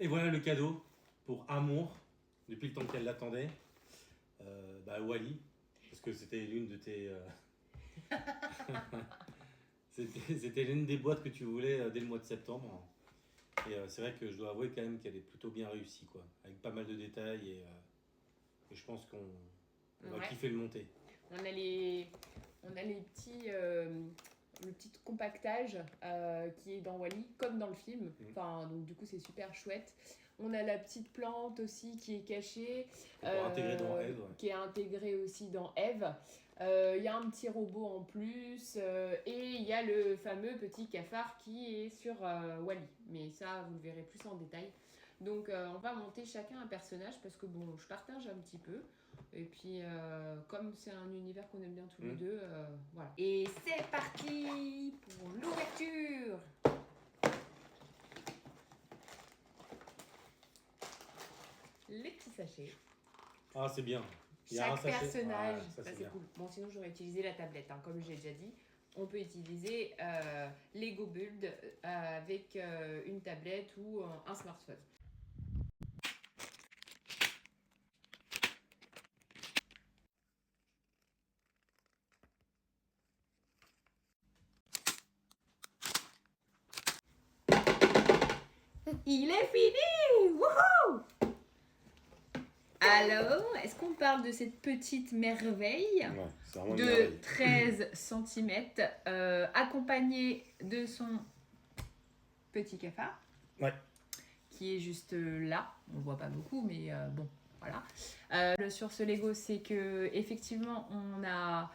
Et voilà le cadeau pour Amour, depuis le temps qu'elle l'attendait. Wally, parce que c'était l'une de tes... c'était l'une des boîtes que tu voulais dès le mois de septembre. Et c'est vrai que je dois avouer quand même qu'elle est plutôt bien réussie, quoi, avec pas mal de détails et je pense qu'on va kiffer le monter. On a les petits... le petit compactage qui est dans Wally comme dans le film, enfin, donc du coup c'est super chouette. On a la petite plante aussi qui est cachée, Intégrée dans Eve, qui est intégrée aussi dans Eve. Y a un petit robot en plus et il y a le fameux petit cafard qui est sur Wally, mais ça vous le verrez plus en détail. Donc on va monter chacun un personnage parce que bon, je partage un petit peu. Et puis, comme c'est un univers qu'on aime bien tous les deux, voilà. Et c'est parti pour l'ouverture. Les petits sachets. Ah, c'est bien. Chaque personnage. Ah, ça c'est cool. Bon, sinon, j'aurais utilisé la tablette, hein, comme j'ai déjà dit. On peut utiliser Lego Build avec une tablette ou un smartphone. Il est fini! Wouhou! Alors, est-ce qu'on parle de cette petite merveille de 13 cm accompagnée de son petit cafard qui est juste là. On ne voit pas beaucoup, mais bon, voilà. Sur ce Lego, c'est que effectivement, on a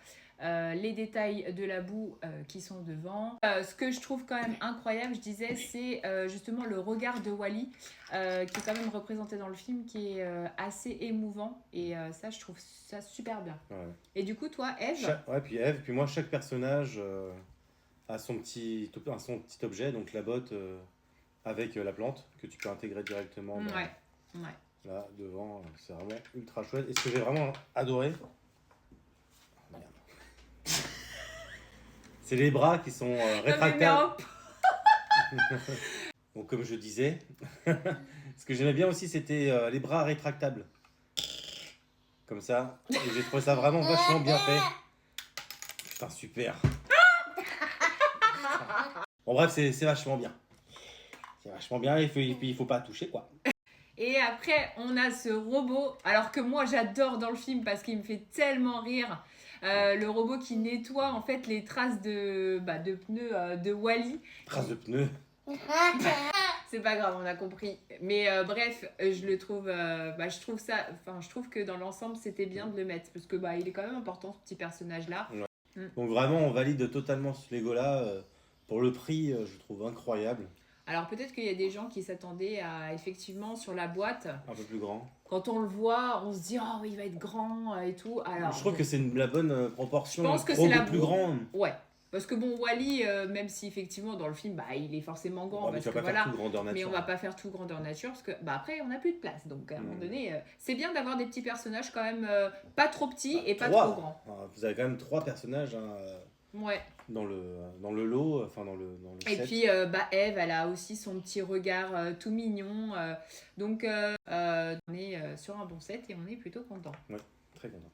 les détails de la boue qui sont devant. Ce que je trouve quand même incroyable, je disais, c'est justement le regard de Wally qui est quand même représenté dans le film, qui est assez émouvant. Et ça, je trouve ça super bien. Ouais. Et du coup, toi, Eve puis moi, chaque personnage a son petit objet, donc la botte avec la plante que tu peux intégrer directement là, devant. C'est vraiment ultra chouette. Et ce que j'ai vraiment adoré, c'est les bras qui sont rétractables. Donc comme je disais, ce que j'aimais bien aussi, c'était les bras rétractables. Comme ça. Et j'ai trouvé ça vraiment vachement bien fait. Putain, super. Bon bref, c'est vachement bien. C'est vachement bien, et puis il faut pas toucher, quoi. Et après, on a ce robot, alors que moi j'adore dans le film parce qu'il me fait tellement rire. Le robot qui nettoie en fait les traces de pneus de Wally. Traces de pneus. C'est pas grave, on a compris. Mais bref, je trouve que dans l'ensemble c'était bien de le mettre parce que il est quand même important ce petit personnage là. Ouais. Donc vraiment, on valide totalement ce Lego là. Pour le prix, je trouve incroyable. Alors peut-être qu'il y a des gens qui s'attendaient à, effectivement, sur la boîte... Un peu plus grand. Quand on le voit, on se dit « Oh, il va être grand et tout ». Alors, je trouve que c'est la bonne proportion. Je pense que c'est la plus grand. Ouais. Parce que bon, Wally, même si effectivement dans le film, il est forcément grand. Mais on va pas faire tout grandeur nature parce que après, on n'a plus de place. Donc à un moment donné, c'est bien d'avoir des petits personnages quand même pas trop petits et pas trop grands. Vous avez quand même 3 personnages. Ouais. Dans le lot, enfin dans le et set. Puis Eve, elle a aussi son petit regard tout mignon. Donc on est sur un bon set et on est plutôt content. Ouais, très content.